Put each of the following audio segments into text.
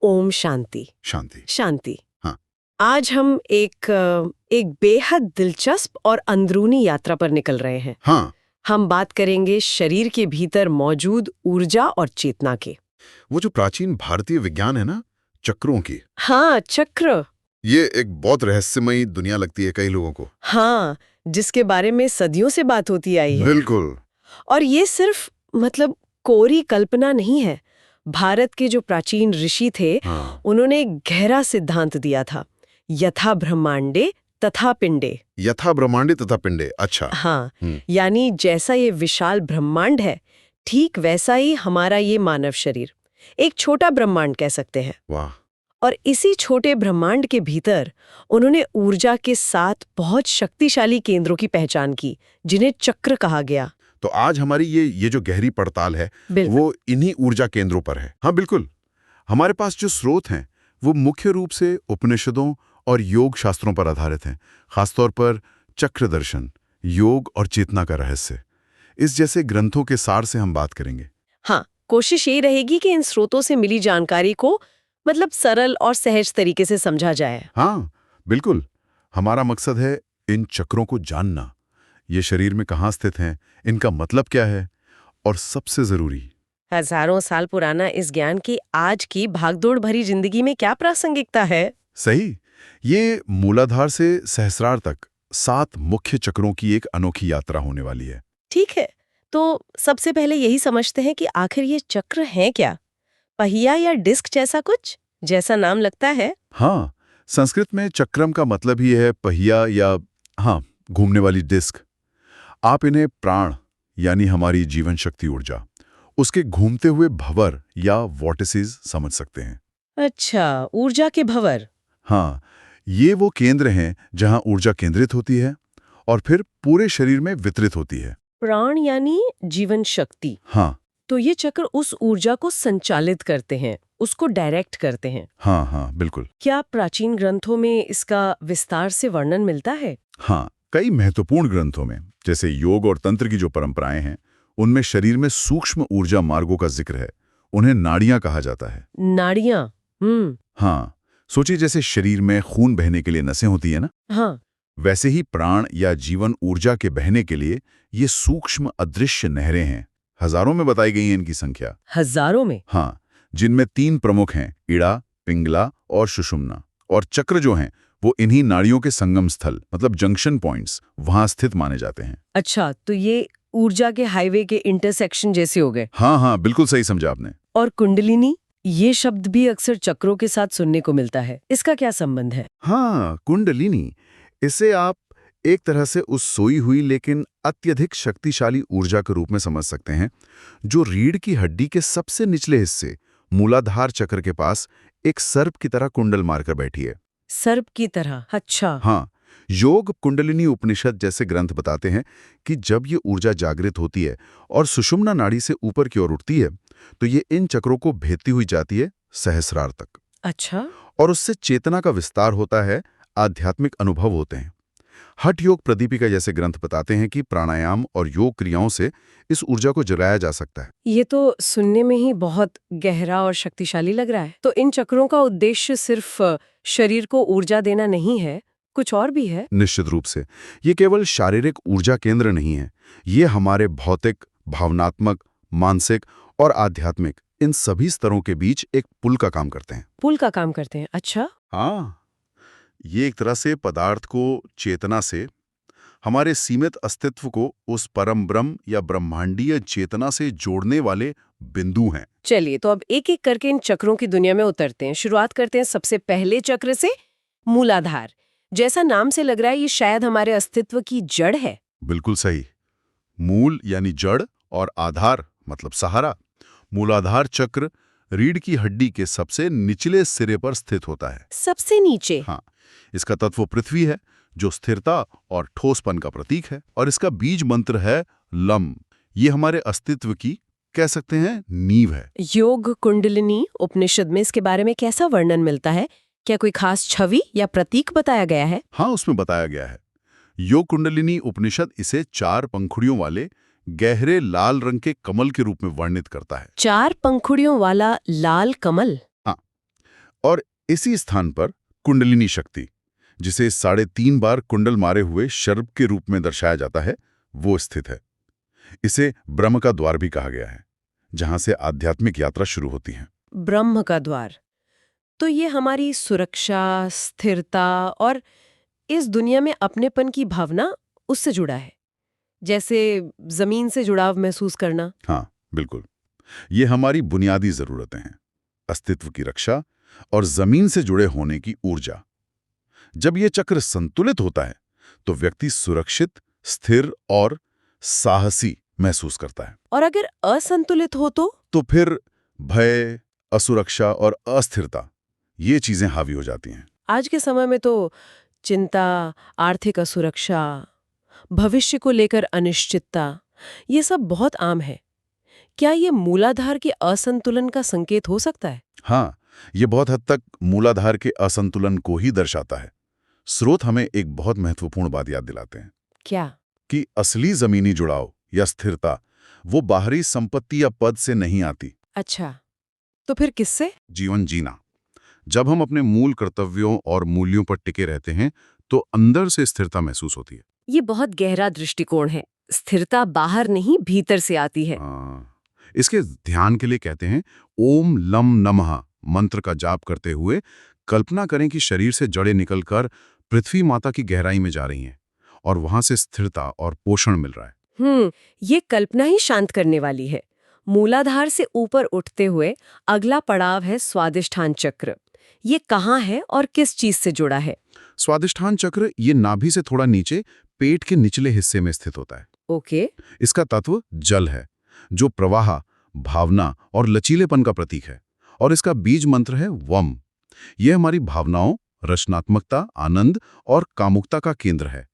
ओम शांति। शांति। शांति। हाँ। आज हम एक बेहद दिलचस्प और अंदरूनी यात्रा पर निकल रहे हैं। हाँ, हम बात करेंगे शरीर के भीतर मौजूद ऊर्जा और चेतना के। वो जो प्राचीन भारतीय विज्ञान है ना, चक्रों की, हाँ, चक्र। ये एक बहुत रहस्यमयी दुनिया लगती है कई लोगों को। हाँ, जिसके बारे में सदियों से बात होती आई है। बिल्कुल। और ये सिर्फ कोरी कल्पना नहीं है। भारत के जो प्राचीन ऋषि थे, हाँ। उन्होंने एक गहरा सिद्धांत दिया था, यथा ब्रह्मांडे तथा पिंडे। यथा ब्रह्मांडे तथा पिंडे। अच्छा। हाँ, यानी जैसा ये विशाल ब्रह्मांड है, ठीक वैसा ही हमारा ये मानव शरीर, एक छोटा ब्रह्मांड कह सकते हैं। वाह। और इसी छोटे ब्रह्मांड के भीतर उन्होंने ऊर्जा के 7 बहुत शक्तिशाली केंद्रों की पहचान की, जिन्हें चक्र कहा गया। तो आज हमारी ये जो गहरी पड़ताल है, वो इन्हीं ऊर्जा केंद्रों पर है। हाँ बिल्कुल। हमारे पास जो स्रोत हैं, वो मुख्य रूप से उपनिषदों और योग शास्त्रों पर आधारित हैं, खासतौर पर चक्र दर्शन, योग और चेतना का रहस्य, इस जैसे ग्रंथों के सार से हम बात करेंगे। हाँ, कोशिश ये रहेगी कि इन स्रोतों से मिली जानकारी को सरल और सहज तरीके से समझा जाए। हाँ बिल्कुल। हमारा मकसद है इन चक्रों को जानना, ये शरीर में कहाँ स्थित हैं, इनका मतलब क्या है, और सबसे जरूरी, हजारों साल पुराना इस ज्ञान की आज की भागदौड़ भरी जिंदगी में क्या प्रासंगिकता है। सही। ये मूलाधार से सहस्रार तक 7 मुख्य चक्रों की एक अनोखी यात्रा होने वाली है। ठीक है, तो सबसे पहले यही समझते हैं कि आखिर ये चक्र हैं क्या? पहिया या डिस्क जैसा कुछ, जैसा नाम लगता है? हाँ, संस्कृत में चक्रम का मतलब ही है पहिया या घूमने वाली डिस्क। आप इन्हें प्राण यानी हमारी जीवन शक्ति ऊर्जा, उसके घूमते हुए भंवर या वॉर्टिसेस समझ सकते हैं। अच्छा, ऊर्जा के भंवर। हाँ, ये वो केंद्र हैं जहां ऊर्जा केंद्रित होती है और फिर पूरे शरीर में वितरित होती है। प्राण यानी जीवन शक्ति। हाँ। तो ये चक्र उस ऊर्जा को संचालित करते हैं, उसको डायरेक्ट करते हैं। हाँ बिल्कुल। क्या प्राचीन ग्रंथों में इसका विस्तार से वर्णन मिलता है? हाँ, कई महत्वपूर्ण ग्रंथों में, जैसे योग और तंत्र की जो परंपराएं हैं, उनमें शरीर में सूक्ष्म ऊर्जा मार्गों का जिक्र है। उन्हें नाड़ियां कहा जाता है। नाड़ियां। हाँ, सोचिए जैसे शरीर में खून बहने के लिए नसें होती है ना, हाँ। वैसे ही प्राण या जीवन ऊर्जा के बहने के लिए ये सूक्ष्म अदृश्य नहरें हैं। हजारों में बताई गई है इनकी संख्या। हजारों में? हाँ, जिनमें 3 प्रमुख हैं, इड़ा, पिंगला और सुषुम्ना। और चक्र जो हैं, वो इन्हीं नाड़ियों के संगम स्थल, जंक्शन पॉइंट्स, वहां स्थित माने जाते हैं। अच्छा, तो ये ऊर्जा के हाईवे के इंटरसेक्शन जैसे हो गए। हाँ, बिल्कुल सही समझा आपने। और कुंडलिनी, ये शब्द भी अक्सर चक्रों के साथ सुनने को मिलता है, इसका क्या संबंध है? हाँ, कुंडलिनी, इसे आप एक तरह से उस सोई हुई लेकिन अत्यधिक शक्तिशाली ऊर्जा के रूप में समझ सकते हैं, जो रीढ़ की हड्डी के सबसे निचले हिस्से मूलाधार चक्र के पास एक सर्प की तरह कुंडल मारकर बैठी है। सर्प की तरह? अच्छा। हाँ, योग कुंडलिनी उपनिषद जैसे ग्रंथ बताते हैं कि जब ये ऊर्जा जागृत होती है और सुषुम्ना नाड़ी से ऊपर की ओर उठती है, तो ये इन चक्रों को भेदती हुई जाती है सहस्रार तक। अच्छा। और उससे चेतना का विस्तार होता है, आध्यात्मिक अनुभव होते हैं। हठ योग प्रदीपिका जैसे ग्रंथ बताते हैं कि प्राणायाम और योग क्रियाओं से इस ऊर्जा को जगाया जा सकता है। ये तो सुनने में ही बहुत गहरा और शक्तिशाली लग रहा है। तो इन चक्रों का उद्देश्य सिर्फ शरीर को ऊर्जा देना नहीं है, कुछ और भी है? निश्चित रूप से। ये केवल शारीरिक ऊर्जा केंद्र नहीं है, ये हमारे भौतिक, भावनात्मक, मानसिक और आध्यात्मिक इन सभी स्तरों के बीच एक पुल का काम करते हैं। पुल का काम करते हैं? अच्छा। हाँ, ये एक तरह से पदार्थ को चेतना से, हमारे सीमित अस्तित्व को उस परम ब्रह्म या ब्रह्मांडीय चेतना से जोड़ने वाले बिंदु हैं। चलिए, तो अब एक एक करके इन चक्रों की दुनिया में उतरते हैं। शुरुआत करते हैं सबसे पहले चक्र से, मूलाधार। जैसा नाम से लग रहा है, ये शायद हमारे अस्तित्व की जड़ है। बिल्कुल सही। मूल यानी जड़ और आधार मतलब सहारा। मूलाधार चक्र रीढ़ की हड्डी के सबसे निचले सिरे पर स्थित होता है। सबसे नीचे? हाँ, इसका तत्व पृथ्वी है, जो स्थिरता और ठोसपन का प्रतीक है, और इसका बीज मंत्र है लम। ये हमारे अस्तित्व की, कह सकते हैं, नींव है। योग कुंडलिनी उपनिषद में इसके बारे में कैसा वर्णन मिलता है? क्या कोई खास छवि या प्रतीक बताया गया है? हाँ, उसमें बताया गया है। योग कुंडलिनी उपनिषद इसे 4 पंखुड़ियों वाले गहरे लाल रंग के कमल के रूप में वर्णित करता है। 4 पंखुड़ियों वाला लाल कमल? हाँ, और इसी स्थान पर कुंडलिनी शक्ति, जिसे 3.5 बार कुंडल मारे हुए सर्प के रूप में दर्शाया जाता है, वो स्थित है। इसे ब्रह्म का द्वार भी कहा गया है, जहां से आध्यात्मिक यात्रा शुरू होती है। ब्रह्म का द्वार, तो ये हमारी सुरक्षा, स्थिरता और इस दुनिया में अपनेपन की भावना उससे जुड़ा है, जैसे जमीन से जुड़ाव महसूस करना। हाँ, बिल्कुल। ये हमारी बुनियादी जरूरतें हैं, अस्तित्व की रक्षा और जमीन से जुड़े होने की ऊर्जा। जब ये चक्र संतुलित होता है तो व्यक्ति सुरक्षित, स्थिर और साहसी महसूस करता है। और अगर असंतुलित हो तो फिर भय, असुरक्षा और अस्थिरता, ये चीजें हावी हो जाती हैं। आज के समय में तो चिंता, आर्थिक असुरक्षा, भविष्य को लेकर अनिश्चितता, ये सब बहुत आम है। क्या ये मूलाधार के असंतुलन का संकेत हो सकता है? हाँ, ये बहुत हद तक मूलाधार के असंतुलन को ही दर्शाता है। स्रोत हमें एक बहुत महत्वपूर्ण बात याद दिलाते हैं। क्या? कि असली जमीनी जुड़ाव या स्थिरता वो बाहरी संपत्ति या पद से नहीं आती। अच्छा, तो फिर किससे? जीवन जीना। जब हम अपने मूल कर्तव्यों और मूल्यों पर टिके रहते हैं तो अंदर से स्थिरता महसूस होती है। ये बहुत गहरा दृष्टिकोण है। स्थिरता बाहर नहीं, भीतर से आती है। इसके ध्यान के लिए कहते हैं, ओम लम नमः मंत्र का जाप करते हुए कल्पना करें कि शरीर से जड़ें निकलकर पृथ्वी माता की गहराई में जा रही हैं और वहां से स्थिरता और पोषण मिल रहा है। ये कल्पना ही शांत करने वाली है। मूलाधार से ऊपर उठते हुए अगला पड़ाव है स्वादिष्ठान चक्र। ये कहाँ है और किस चीज से जुड़ा है? स्वादिष्ठान चक्र ये नाभि से थोड़ा नीचे पेट के निचले हिस्से में स्थित होता है। ओके। इसका तत्व जल है, जो प्रवाह, भावना और लचीलेपन का प्रतीक है, और इसका बीज मंत्र है वम। यह हमारी भावनाओं, रचनात्मकता, आनंद और कामुकता का केंद्र है।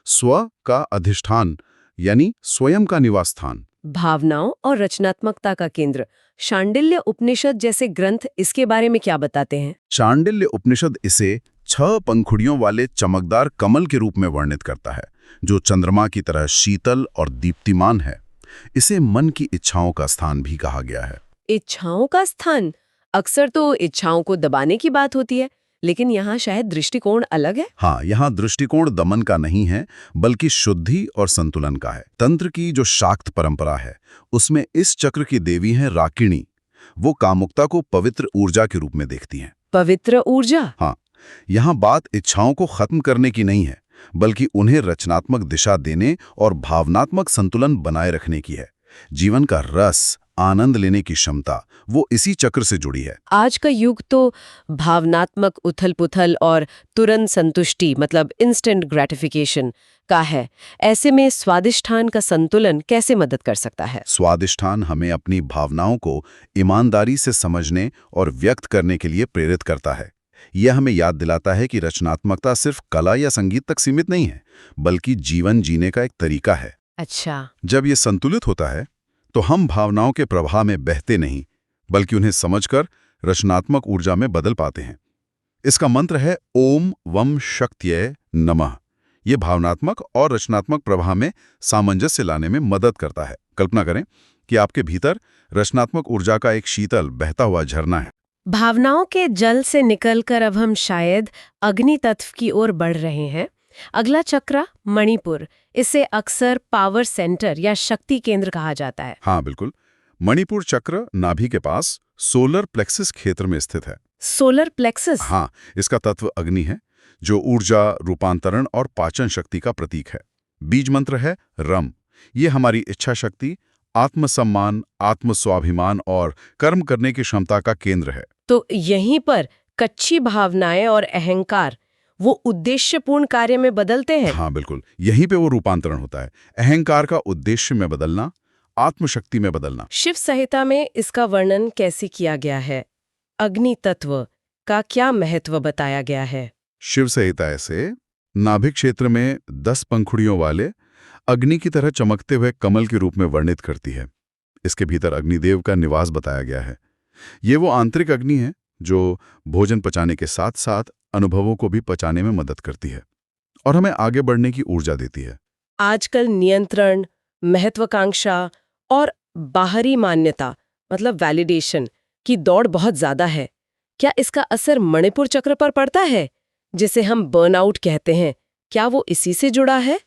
स्व का अधिष्ठान यानी स्वयं का निवास स्थान। भावनाओं और रचनात्मकता का केंद्र। शांडिल्य उपनिषद जैसे ग्रंथ इसके बारे में क्या बताते हैं? शांडिल्य उपनिषद इसे 6 पंखुड़ियों वाले चमकदार कमल के रूप में वर्णित करता है, जो चंद्रमा की तरह शीतल और दीप्तिमान है। इसे मन की इच्छाओं का स्थान भी कहा गया है। इच्छाओं का स्थान? अक्सर तो इच्छाओं को दबाने की बात होती है, लेकिन यहाँ शायद दृष्टिकोण अलग है। हाँ, यहाँ दृष्टिकोण दमन का नहीं है, बल्कि शुद्धि और संतुलन का है। तंत्र की जो शाक्त परंपरा है, उसमें इस चक्र की देवी है राकिणी। वो कामुकता को पवित्र ऊर्जा के रूप में देखती हैं। पवित्र ऊर्जा? हाँ, यहाँ बात इच्छाओं को खत्म करने की नहीं है, बल्कि उन्हें रचनात्मक दिशा देने और भावनात्मक संतुलन बनाए रखने की है। जीवन का रस, आनंद लेने की क्षमता वो इसी चक्र से जुड़ी है। आज का युग तो भावनात्मक उथल-पुथल और तुरंत संतुष्टि, मतलब इंस्टेंट ग्रेटिफिकेशन का है। ऐसे में स्वादिष्ठान का संतुलन कैसे मदद कर सकता है? स्वादिष्ठान हमें अपनी भावनाओं को ईमानदारी से समझने और व्यक्त करने के लिए प्रेरित करता है। यह हमें याद दिलाता है कि रचनात्मकता सिर्फ कला या संगीत तक सीमित नहीं है, बल्कि जीवन जीने का एक तरीका है। अच्छा। जब यह संतुलित होता है तो हम भावनाओं के प्रवाह में बहते नहीं, बल्कि उन्हें समझकर रचनात्मक ऊर्जा में बदल पाते हैं। इसका मंत्र है ओम वम शक्त्यै नमः। यह भावनात्मक और रचनात्मक प्रवाह में सामंजस्य लाने में मदद करता है। कल्पना करें कि आपके भीतर रचनात्मक ऊर्जा का एक शीतल बहता हुआ झरना है। भावनाओं के जल से निकलकर अब हम शायद अग्नि तत्व की ओर बढ़ रहे हैं। अगला चक्र मणिपुर। इसे अक्सर पावर सेंटर या शक्ति केंद्र कहा जाता है। हाँ, बिल्कुल। मणिपुर चक्र नाभि के पास सोलर प्लेक्सस क्षेत्र में स्थित है। Solar plexus? हाँ, इसका तत्व अग्नि है, जो ऊर्जा, रूपांतरण और पाचन शक्ति का प्रतीक है। बीज मंत्र है रम। ये हमारी इच्छा शक्ति, आत्मसम्मान, आत्मस्वाभिमान और कर्म करने की क्षमता का केंद्र है। तो यहीं पर कच्ची भावनाएं और अहंकार वो उद्देश्यपूर्ण कार्य में बदलते हैं। हाँ, बिल्कुल। यहीं पे वो रूपांतरण होता है। अहंकार का उद्देश्य में बदलना, आत्मशक्ति में बदलना। शिव संहिता में इसका वर्णन कैसे किया गया है? अग्नि तत्व का क्या महत्व बताया गया है? शिव संहिता ऐसे नाभिक क्षेत्र में 10 पंखुड़ियों वाले अग्नि की तरह चमकते हुए कमल के रूप में वर्णित करती है। इसके भीतर अग्निदेव का निवास बताया गया है। ये वो आंतरिक अग्नि है जो भोजन पचाने के साथ साथ अनुभवों को भी पचाने में मदद करती है और हमें आगे बढ़ने की ऊर्जा देती है। आजकल नियंत्रण, महत्वाकांक्षा और बाहरी मान्यता, मतलब वैलिडेशन की दौड़ बहुत ज्यादा है। क्या इसका असर मणिपुर चक्र पर पड़ता है, जिसे हम बर्नआउट कहते हैं? क्या वो इसी से जुड़ा है?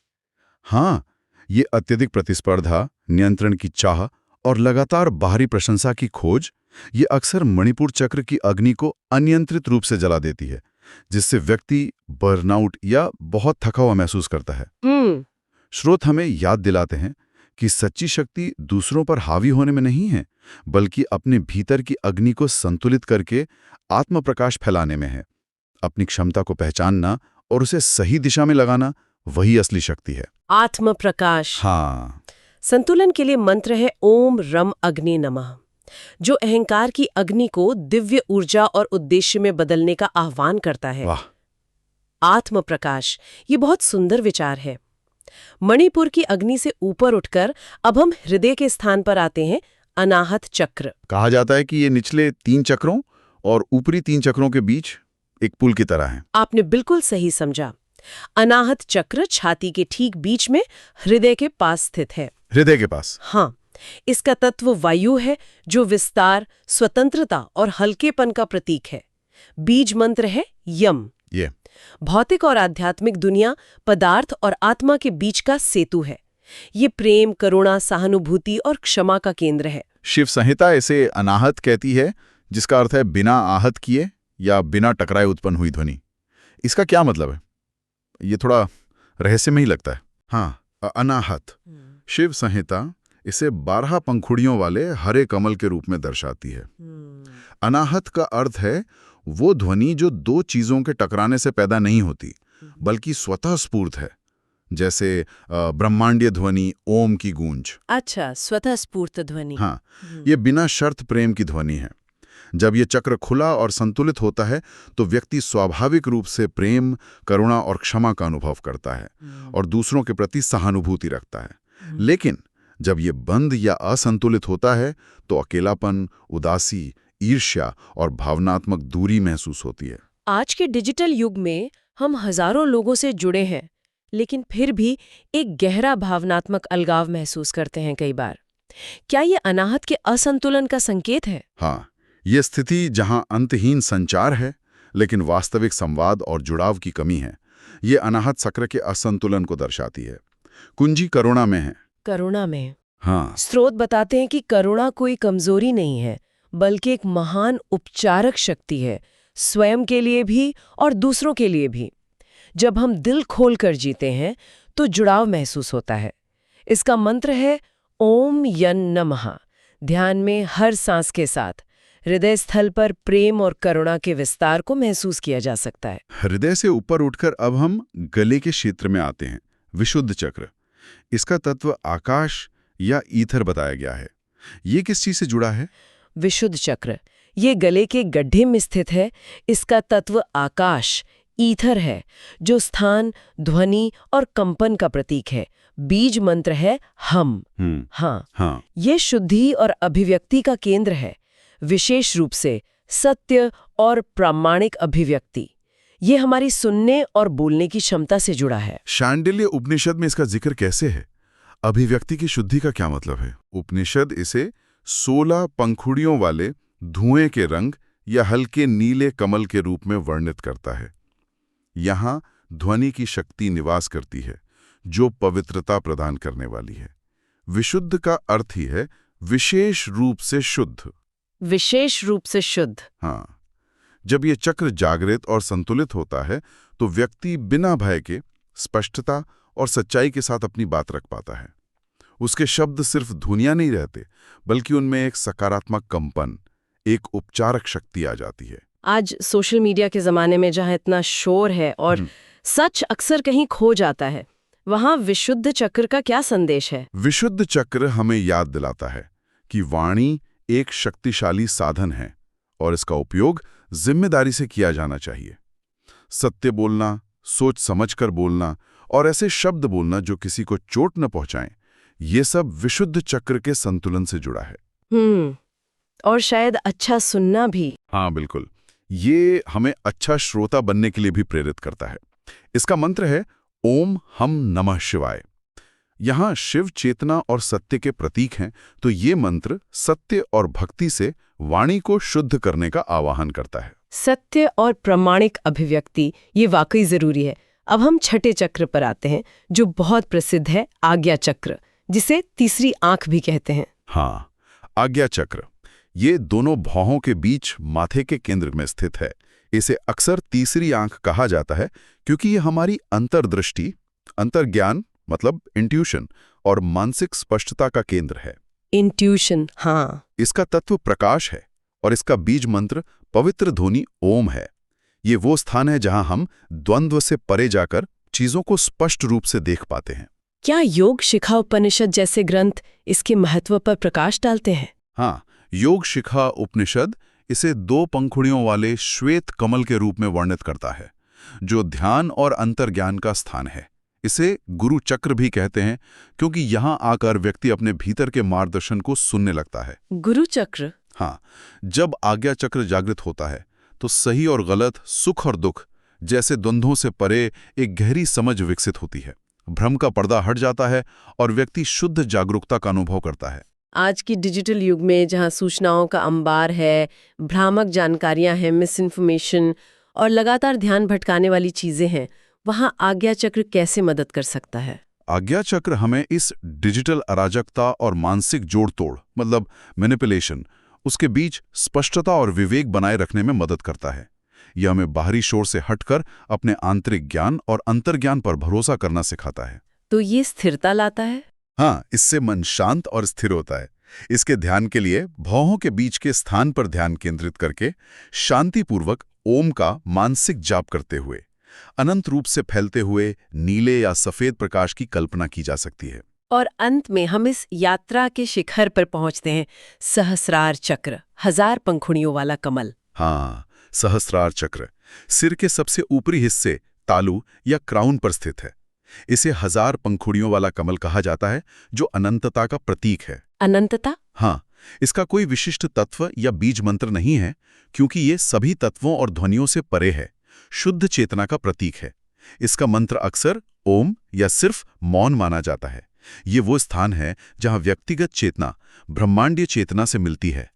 हाँ, ये अत्यधिक प्रतिस्पर्धा, नियंत्रण की चाह और लगातार बाहरी प्रशंसा की खोज, ये अक्सर मणिपुर चक्र की अग्नि को अनियंत्रित रूप से जला देती है, जिससे व्यक्ति बर्नआउट या बहुत थका हुआ महसूस करता है। स्रोत हमें याद दिलाते हैं कि सच्ची शक्ति दूसरों पर हावी होने में नहीं है, बल्कि अपने भीतर की अग्नि को संतुलित करके आत्म प्रकाश फैलाने में है। अपनी क्षमता को पहचानना और उसे सही दिशा में लगाना, वही असली शक्ति है। आत्म प्रकाश। हाँ, संतुलन के लिए मंत्र है ओम रम अग्नि नमः, जो अहंकार की अग्नि को दिव्य ऊर्जा और उद्देश्य में बदलने का आह्वान करता है। वाह, आत्म प्रकाश, ये बहुत सुंदर विचार है। मणिपुर की अग्नि से ऊपर उठकर अब हम हृदय के स्थान पर आते हैं, अनाहत चक्र। कहा जाता है कि ये निचले 3 चक्रों और ऊपरी 3 चक्रों के बीच एक पुल की तरह है। आपने बिल्कुल सही समझा। अनाहत चक्र छाती के ठीक बीच में हृदय के पास स्थित है। हृदय के पास? हाँ, इसका तत्व वायु है, जो विस्तार, स्वतंत्रता और हल्केपन का प्रतीक है। बीज मंत्र है यम। ये भौतिक और आध्यात्मिक दुनिया, पदार्थ और आत्मा के बीच का सेतु है। ये प्रेम, करुणा, सहानुभूति और क्षमा का केंद्र है। शिव संहिता इसे अनाहत कहती है, जिसका अर्थ है बिना आहत किए या बिना टकराए उत्पन्न हुई ध्वनि। इसका क्या मतलब है? ये थोड़ा रहस्यमय ही लगता है। हाँ, अनाहत। शिव संहिता इसे 12 पंखुड़ियों वाले हरे कमल के रूप में दर्शाती है। अनाहत का अर्थ है वो ध्वनि जो 2 चीजों के टकराने से पैदा नहीं होती, बल्कि स्वतः स्फूर्त है, जैसे ब्रह्मांडीय ध्वनि, ओम की गूंज। अच्छा, स्वतः स्फूर्त ध्वनि। हाँ, ये बिना शर्त प्रेम की ध्वनि है। जब ये चक्र खुला और संतुलित होता है तो व्यक्ति स्वाभाविक रूप से प्रेम, करुणा और क्षमा का अनुभव करता है और दूसरों के प्रति सहानुभूति रखता है। लेकिन जब ये बंद या असंतुलित होता है तो अकेलापन, उदासी, ईर्ष्या और भावनात्मक दूरी महसूस होती है। आज के डिजिटल युग में हम हजारों लोगों से जुड़े हैं, लेकिन फिर भी एक गहरा भावनात्मक अलगाव महसूस करते हैं कई बार। क्या ये अनाहत के असंतुलन का संकेत है? हाँ, ये स्थिति जहां अंतहीन संचार है लेकिन वास्तविक संवाद और जुड़ाव की कमी है, ये अनाहत चक्र के असंतुलन को दर्शाती है। कुंजी करुणा में है। करुणा में? हाँ, स्रोत बताते हैं कि करुणा कोई कमजोरी नहीं है, बल्कि एक महान उपचारक शक्ति है, स्वयं के लिए भी और दूसरों के लिए भी। जब हम दिल खोलकर जीते हैं तो जुड़ाव महसूस होता है। इसका मंत्र है ओम यन नमः। ध्यान में हर सांस के साथ हृदय स्थल पर प्रेम और करुणा के विस्तार को महसूस किया जा सकता है। हृदय से ऊपर उठकर अब हम गले के क्षेत्र में आते हैं, विशुद्ध चक्र। इसका तत्व आकाश या ईथर बताया गया है। ये किस चीज से जुड़ा है? विशुद्ध चक्र ये गले के गड्ढे में स्थित है। इसका तत्व आकाश, ईथर है, जो स्थान, ध्वनि और कंपन का प्रतीक है। बीज मंत्र है हम। हाँ, ये शुद्धि और अभिव्यक्ति का केंद्र है, विशेष रूप से सत्य और प्रामाणिक अभिव्यक्ति। ये हमारी सुनने और बोलने की क्षमता से जुड़ा है। शांडिल्य उपनिषद में इसका जिक्र कैसे है? अभिव्यक्ति की शुद्धि का क्या मतलब है? उपनिषद इसे 16 पंखुड़ियों वाले धुएं के रंग या हल्के नीले कमल के रूप में वर्णित करता है। यहाँ ध्वनि की शक्ति निवास करती है, जो पवित्रता प्रदान करने वाली है। विशुद्ध का अर्थ ही है विशेष रूप से शुद्ध। विशेष रूप से शुद्ध। हाँ, जब ये चक्र जागृत और संतुलित होता है तो व्यक्ति बिना भय के स्पष्टता और सच्चाई के साथ अपनी बात रख पाता है। उसके शब्द सिर्फ धुनियां नहीं रहते, बल्कि उनमें एक सकारात्मक कंपन, एक उपचारक शक्ति आ जाती है। आज सोशल मीडिया के ज़माने में जहाँ इतना शोर है और सच अक्सर कहीं खो जाता है, वहाँ विशुद्ध चक्र का क्या संदेश है? विशुद्ध चक्र हमें याद दिलाता है कि वाणी एक शक्तिशाली साधन है और इसका उपयोग जिम्मेदारी से किया जाना चाहिए। सत्य बोलना, सोच समझकर बोलना और ऐसे शब्द बोलना जो किसी को चोट न पहुंचाएं, ये सब विशुद्ध चक्र के संतुलन से जुड़ा है। और शायद अच्छा सुनना भी। हाँ, बिल्कुल। ये हमें अच्छा श्रोता बनने के लिए भी प्रेरित करता है। इसका मंत्र है ओम हम नमः शिवाय। यहाँ शिव चेतना और सत्य के प्रतीक हैं, तो ये मंत्र सत्य और भक्ति से वाणी को शुद्ध करने का आह्वान करता है। सत्य और प्रामाणिक अभिव्यक्ति, ये वाकई जरूरी है। अब हम छठे चक्र पर आते हैं, जो बहुत प्रसिद्ध है, आज्ञा चक्र, जिसे तीसरी आंख भी कहते हैं। हाँ, आज्ञा चक्र ये दोनों भौहों के बीच माथे के केंद्र में स्थित है। इसे अक्सर तीसरी आंख कहा जाता है क्योंकि ये हमारी अंतर्दृष्टि, अंतर्ज्ञान मतलब इंट्यूशन और मानसिक स्पष्टता का केंद्र है। इंट्यूशन, हाँ। इसका तत्व प्रकाश है और इसका बीज मंत्र पवित्र ध्वनि ओम है। ये वो स्थान है जहां हम द्वंद्व से परे जाकर चीजों को स्पष्ट रूप से देख पाते हैं। क्या योग शिखा उपनिषद जैसे ग्रंथ इसके महत्व पर प्रकाश डालते हैं? हाँ, योग शिखा उपनिषद इसे 2 पंखुड़ियों वाले श्वेत कमल के रूप में वर्णित करता है, जो ध्यान और अंतर्ज्ञान का स्थान है। इसे गुरु चक्र भी कहते हैं क्योंकि यहाँ आकर व्यक्ति अपने भीतर के मार्गदर्शन को सुनने लगता है। गुरु चक्र? हाँ, जब आज्ञा चक्र जागृत होता है तो सही और गलत, सुख और दुख जैसे द्वंद्वों से परे एक गहरी समझ विकसित होती है। भ्रम का पर्दा हट जाता है और व्यक्ति शुद्ध जागरूकता का अनुभव करता है। आज की डिजिटल युग में जहां सूचनाओं का अंबार है, भ्रामक जानकारियां हैं, मिस इन्फॉर्मेशन और लगातार ध्यान भटकाने वाली चीजें हैं, वहां आज्ञा चक्र कैसे मदद कर सकता है? आज्ञा चक्र हमें इस डिजिटल अराजकता और मानसिक जोड़ तोड़ मतलब मैनिपुलेशन, उसके बीच स्पष्टता और विवेक बनाए रखने में मदद करता है। यह हमें बाहरी शोर से हटकर अपने आंतरिक ज्ञान और अंतर्ज्ञान पर भरोसा करना सिखाता है। तो ये स्थिरता लाता है? हाँ, इससे मन शांत और स्थिर होता है। इसके ध्यान के लिए भौहों के बीच के स्थान पर ध्यान केंद्रित करके शांतिपूर्वक ओम का मानसिक जाप करते हुए अनंत रूप से फैलते हुए नीले या सफेद प्रकाश की कल्पना की जा सकती है। और अंत में हम इस यात्रा के शिखर पर पहुंचते हैं, सहस्रार चक्र, 1000 पंखुड़ियों वाला कमल। हाँ, सहस्रार चक्र सिर के सबसे ऊपरी हिस्से तालु या क्राउन पर स्थित है। इसे 1000 पंखुड़ियों वाला कमल कहा जाता है, जो अनंतता का प्रतीक है। अनंतता? हाँ, इसका कोई विशिष्ट तत्व या बीज मंत्र नहीं है क्योंकि ये सभी तत्वों और ध्वनियों से परे है, शुद्ध चेतना का प्रतीक है। इसका मंत्र अक्सर ओम या सिर्फ मौन माना जाता है। ये वो स्थान है जहां व्यक्तिगत चेतना ब्रह्मांडीय चेतना से मिलती है।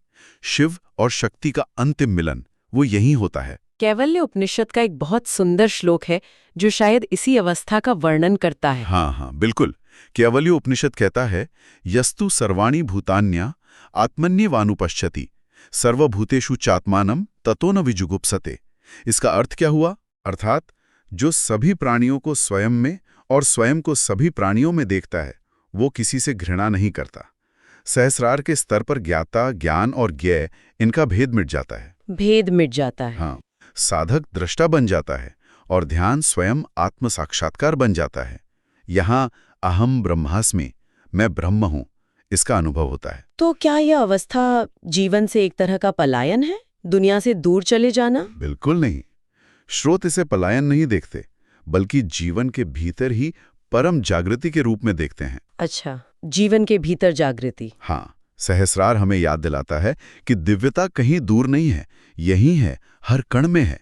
शिव और शक्ति का अंतिम मिलन वो यहीं होता है। कैवल्य उपनिषद का एक बहुत सुंदर श्लोक है जो शायद इसी अवस्था का वर्णन करता है। हाँ, बिल्कुल। कैवल्य उपनिषद कहता है, यस्तु सर्वाणि भूतान्या आत्मन्यवानुपश्यति सर्वभूतेषु चात्मानम ततो न विजुगुप्सते। इसका अर्थ क्या हुआ? अर्थात जो सभी प्राणियों को स्वयं में और स्वयं को सभी प्राणियों में देखता है, वो किसी से घृणा नहीं करता। सहस्रार के स्तर पर ज्ञाता, ज्ञान और ज्ञेय, इनका भेद मिट जाता है। भेद मिट जाता है। हाँ, साधक दृष्टा बन जाता है और ध्यान स्वयं आत्म साक्षात्कार बन जाता है। यहाँ अहम ब्रह्मास्मि, मैं ब्रह्म हूँ, इसका अनुभव होता है। तो क्या यह अवस्था जीवन से एक तरह का पलायन है, दुनिया से दूर चले जाना? बिल्कुल नहीं। श्रोत इसे पलायन नहीं देखते, बल्कि जीवन के भीतर ही परम जागृति के रूप में देखते हैं। अच्छा, जीवन के भीतर जागृति। हाँ, सहस्रार हमें याद दिलाता है कि दिव्यता कहीं दूर नहीं है, यहीं है, हर कण में है।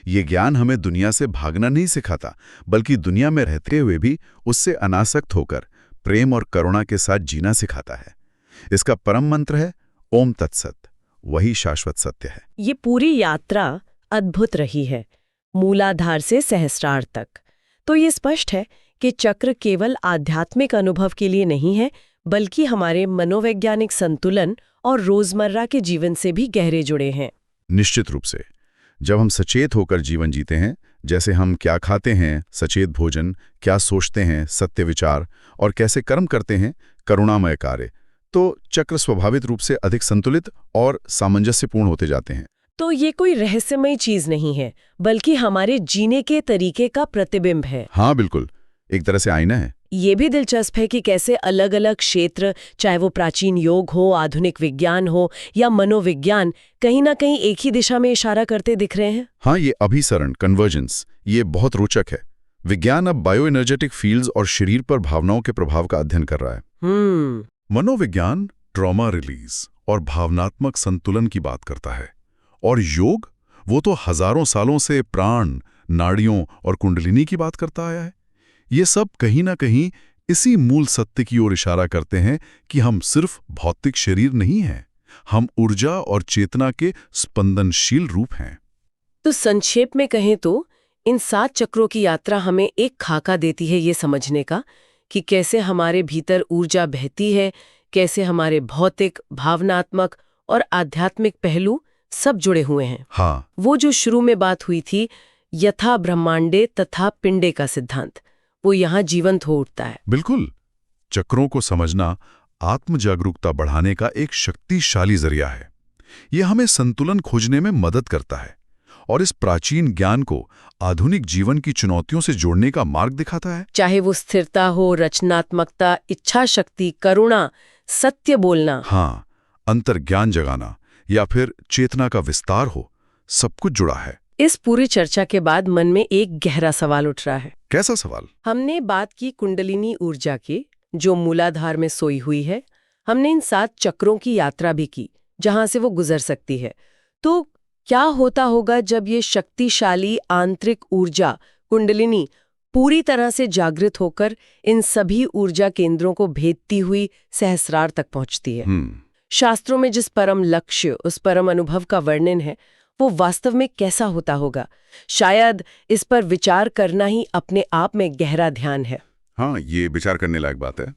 ये ज्ञान हमें दुनिया से भागना नहीं सिखाता, बल्कि दुनिया में रहते हुए भी उससे अनासक्त होकर प्रेम और करुणा के साथ जीना सिखाता है। इसका परम मंत्र है ओम तत्सत, वही शाश्वत सत्य है। ये पूरी यात्रा अद्भुत रही है, मूलाधार से सहस्रार तक। तो ये स्पष्ट है कि चक्र केवल आध्यात्मिक अनुभव के लिए नहीं है, बल्कि हमारे मनोवैज्ञानिक संतुलन और रोजमर्रा के जीवन से भी गहरे जुड़े हैं। निश्चित रूप से। जब हम सचेत होकर जीवन जीते हैं, जैसे हम क्या खाते हैं, सचेत भोजन, क्या सोचते हैं, सत्य विचार, और कैसे कर्म करते हैं, करुणामय कार्य, तो चक्र स्वाभाविक रूप से अधिक संतुलित और सामंजस्यपूर्ण होते जाते हैं। तो ये कोई रहस्यमय चीज नहीं है, बल्कि हमारे जीने के तरीके का प्रतिबिंब है। हाँ, बिल्कुल, एक तरह से आईना है। ये भी दिलचस्प है कि कैसे अलग अलग क्षेत्र, चाहे वो प्राचीन योग हो, आधुनिक विज्ञान हो या मनोविज्ञान, कहीं ना कहीं एक ही दिशा में इशारा करते दिख रहे हैं। हाँ, ये अभिसरण, कन्वर्जेंस, ये बहुत रोचक है। विज्ञान अब बायो एनर्जेटिक फील्ड्स और शरीर पर भावनाओं के प्रभाव का अध्ययन कर रहा है। मनोविज्ञान ट्रॉमा रिलीज और भावनात्मक संतुलन की बात करता है, और योग वो तो हजारों सालों से प्राण, नाड़ियों और कुंडलिनी की बात करता आया है। ये सब कहीं ना कहीं इसी मूल सत्य की ओर इशारा करते हैं कि हम सिर्फ भौतिक शरीर नहीं हैं, हम ऊर्जा और चेतना के स्पंदनशील रूप हैं। तो संक्षेप में कहें तो इन 7 चक्रों की यात्रा हमें एक खाका देती है ये समझने का कि कैसे हमारे भीतर ऊर्जा बहती है, कैसे हमारे भौतिक, भावनात्मक और आध्यात्मिक पहलू सब जुड़े हुए हैं। हाँ, वो जो शुरू में बात हुई थी, यथा ब्रह्मांडे तथा पिंडे का सिद्धांत, वो यहाँ जीवंत हो उठता है। बिल्कुल। चक्रों को समझना आत्म जागरूकता बढ़ाने का एक शक्तिशाली जरिया है। यह हमें संतुलन खोजने में मदद करता है और इस प्राचीन ज्ञान को आधुनिक जीवन की चुनौतियों से जोड़ने का मार्ग दिखाता है। चाहे वो स्थिरता हो, रचनात्मकता, इच्छा शक्ति, करुणा, सत्य बोलना, हाँ, अंतर्ज्ञान जगाना या फिर चेतना का विस्तार हो, सब कुछ जुड़ा है। इस पूरी चर्चा के बाद मन में एक गहरा सवाल उठ रहा है। कैसा सवाल? हमने बात की कुंडलिनी ऊर्जा की, जो मूलाधार में सोई हुई है। हमने इन 7 चक्रों की यात्रा भी की, जहां से वो गुजर सकती है। तो क्या होता होगा जब ये शक्तिशाली आंतरिक ऊर्जा कुंडलिनी पूरी तरह से जागृत होकर इन सभी ऊर्जा केंद्रों को भेदती हुई सहस्रार तक पहुंचती है? शास्त्रों में जिस परम लक्ष्य, उस परम अनुभव का वर्णन है, वो वास्तव में कैसा होता होगा? शायद इस पर विचार करना ही अपने आप में गहरा ध्यान है। हाँ, ये विचार करने लायक बात है।